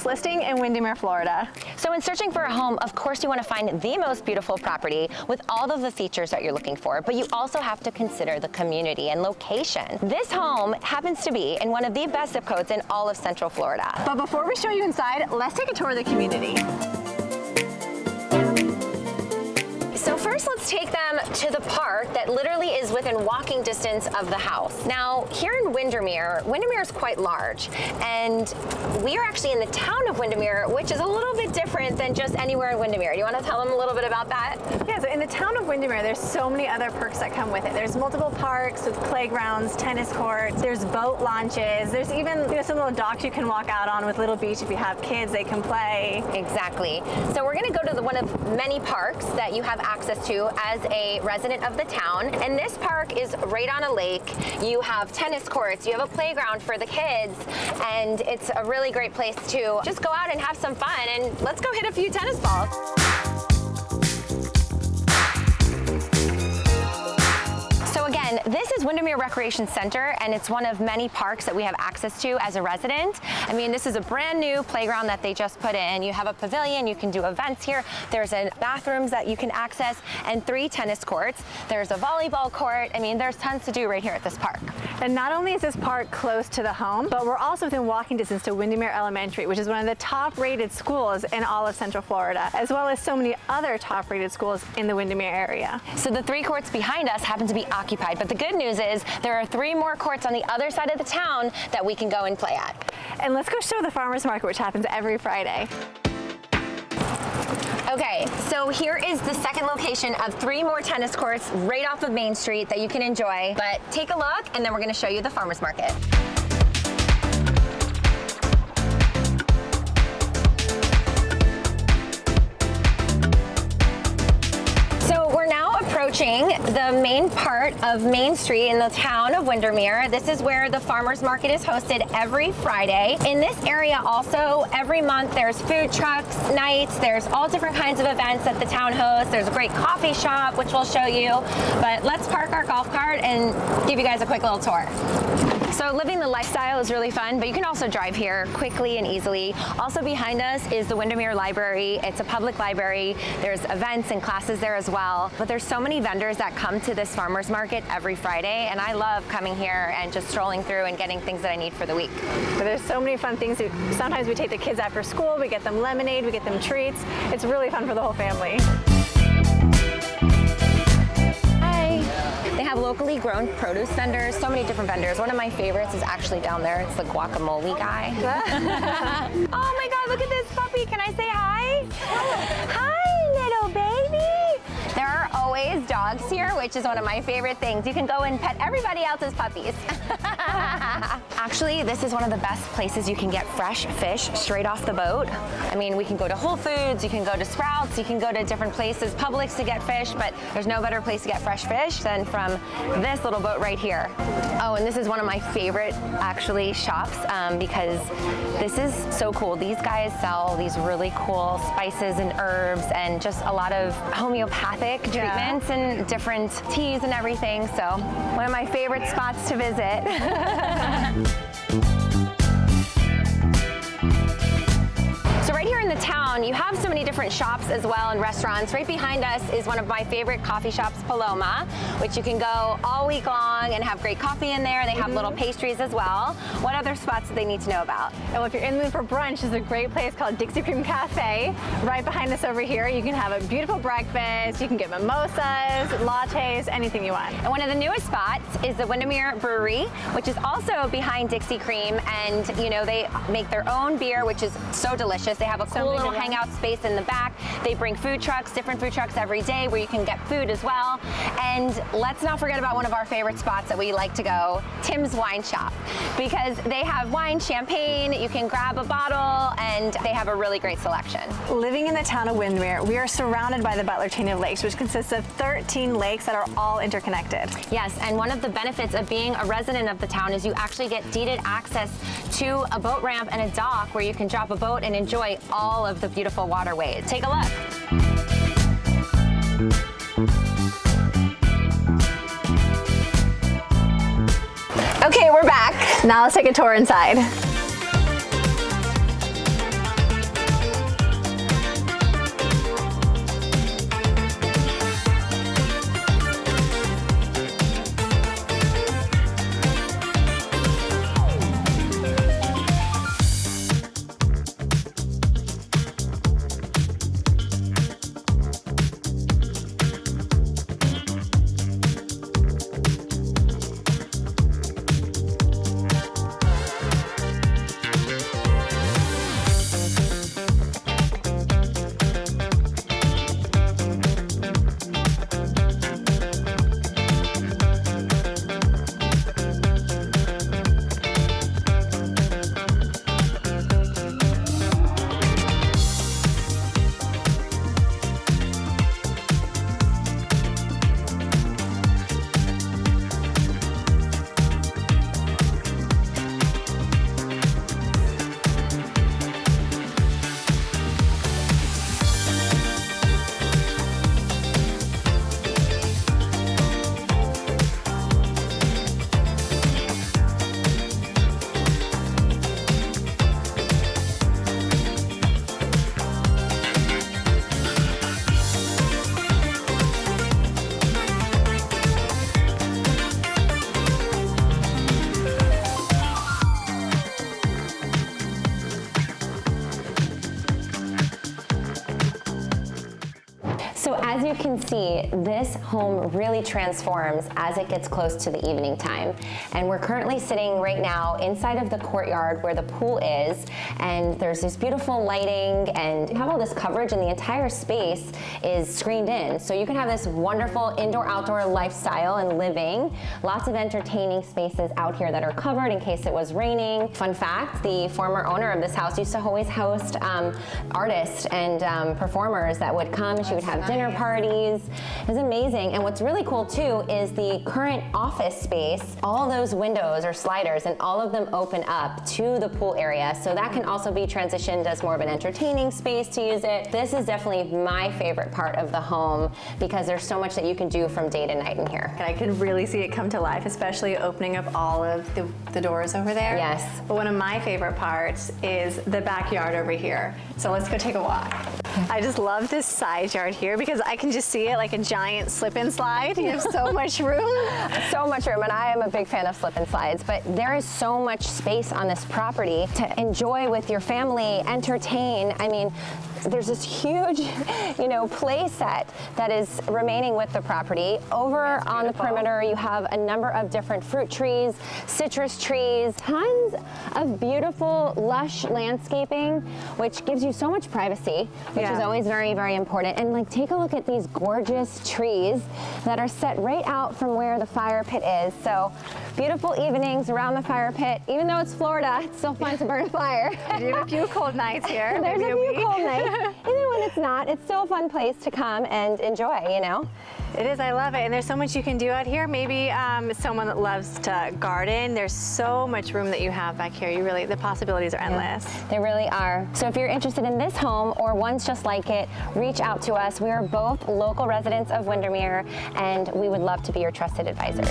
newest listing in Windermere, Florida. So when searching for a home, of course you want to find the most beautiful property with all of the features that you're looking for, but you also have to consider the community and location. This home happens to be in one of the best zip codes in all of Central Florida. But before we show you inside, let's take a tour of the community. So first, let's take them to the park that literally is within walking distance of the house. Now, here in Windermere, Windermere is quite large, and we are actually in the town of Windermere, which is a little bit different than just anywhere in Windermere. Do you want to tell them a little bit about that? Yeah, so in the town of Windermere, there's so many other perks that come with it. There's multiple parks with playgrounds, tennis courts, there's boat launches, there's even some little docks you can walk out on with Little Beach. If you have kids, they can play. Exactly. So we're going to go to one of many parks that you have access to as a resident of the town. And this park is right on a lake. You have tennis courts, you have a playground for the kids, and it's a really great place to just go out and have some fun. And let's go hit a few tennis balls. So again, this is Windermere Recreation Center, and it's one of many parks that we have access to as a resident. I mean, this is a brand new playground that they just put in. You have a pavilion, you can do events here. There's bathrooms that you can access and 3 tennis courts. There's a volleyball court. I mean, there's tons to do right here at this park. And not only is this park close to the home, but we're also within walking distance to Windermere Elementary, which is one of the top-rated schools in all of Central Florida, as well as so many other top-rated schools in the Windermere area. So the 3 courts behind us happen to be occupied, but the good news is there are 3 more courts on the other side of the town that we can go and play at. And let's go show the farmers market, which happens every Friday. Okay, so here is the second location of 3 more tennis courts right off of Main Street that you can enjoy. But take a look, and then we're going to show you the farmers market. Approaching the main part of Main Street in the town of Windermere. This is where the farmers market is hosted every Friday. In this area also, every month there's food trucks, nights, there's all different kinds of events that the town hosts. There's a great coffee shop, which we'll show you. But let's park our golf cart and give you guys a quick little tour. So living the lifestyle is really fun, but you can also drive here quickly and easily. Also behind us is the Windermere Library. It's a public library. There's events and classes there as well. But there's so many vendors that come to this farmers market every Friday, and I love coming here and just strolling through and getting things that I need for the week. But there's so many fun things. Sometimes we take the kids after school, we get them lemonade, we get them treats. It's really fun for the whole family. They have locally grown produce vendors, so many different vendors. One of my favorites is actually down there. It's the guacamole guy. Oh my God, look at this puppy. Can I say hi? Hi, little baby. There are always dogs here, which is one of my favorite things. You can go and pet everybody else's puppies. Actually, this is one of the best places you can get fresh fish straight off the boat. I mean, we can go to Whole Foods, you can go to Sprouts, you can go to different places, Publix to get fish, but there's no better place to get fresh fish than from this little boat right here. Oh, and this is one of my favorite, actually, shops because this is so cool. These guys sell these really cool spices and herbs and just a lot of homeopathic treatments and different teas and everything. So one of my favorite spots to visit. So right here in the town, you have so many different shops as well and restaurants. Right behind us is one of my favorite coffee shops, Paloma, which you can go all week long and have great coffee in there. They have little pastries as well. What other spots do they need to know about? Well, if you're in the mood for brunch, there's a great place called Dixie Cream Cafe. Right behind us over here, you can have a beautiful breakfast. You can get mimosas, lattes, anything you want. And one of the newest spots is the Windermere Brewery, which is also behind Dixie Cream. And you know, they make their own beer, which is so delicious. They have a cool little hangout space in the back. They bring food trucks, different food trucks every day where you can get food as well. And let's not forget about one of our favorite spots that we like to go, Tim's Wine Shop, because they have wine, champagne, you can grab a bottle, and they have a really great selection. Living in the town of Windermere, we are surrounded by the Butler chain of lakes, which consists of 13 lakes that are all interconnected. Yes, and one of the benefits of being a resident of the town is you actually get deeded access to a boat ramp and a dock where you can drop a boat and enjoy all of the beautiful waterways. Take a look. Okay, we're back. Now let's take a tour inside. see, this home really transforms as it gets close to the evening time. And we're currently sitting right now inside of the courtyard where the pool is, and there's this beautiful lighting, and you have all this coverage, and the entire space is screened in. So you can have this wonderful indoor-outdoor lifestyle and living. Lots of entertaining spaces out here that are covered in case it was raining. Fun fact, the former owner of this house used to always host artists and performers that would come. She would have dinner parties. It was amazing. And what's really cool too is the current office space. All those windows are sliders, and all of them open up to the pool area. So that can also be transitioned as more of an entertaining space to use it. This is definitely my favorite part of the home because there's so much that you can do from day to night in here. I can really see it come to life, especially opening up all of the doors over there. Yes. But one of my favorite parts is the backyard over here. So let's go take a walk. I just love this side yard here because I can just see it like a giant slip and slide. You have so much room. So much room, and I am a big fan of slip and slides, but there is so much space on this property to enjoy with your family, entertain. I mean, there's this huge, play set that is remaining with the property. Over on the perimeter, you have a number of different fruit trees, citrus trees, tons of beautiful, lush landscaping, which gives you so much privacy, which is always very, very important. And take a look at these gorgeous trees that are set right out from where the fire pit is. So beautiful evenings around the fire pit. Even though it's Florida, it's still fun to burn a fire. You have a few cold nights here. There's a few cold nights. Even when it's not, it's still a fun place to come and enjoy, It is, I love it. And there's so much you can do out here. Maybe someone that loves to garden. There's so much room that you have back here. The possibilities are endless. They really are. So if you're interested in this home or ones just like it, reach out to us. We are both local residents of Windermere, and we would love to be your trusted advisors.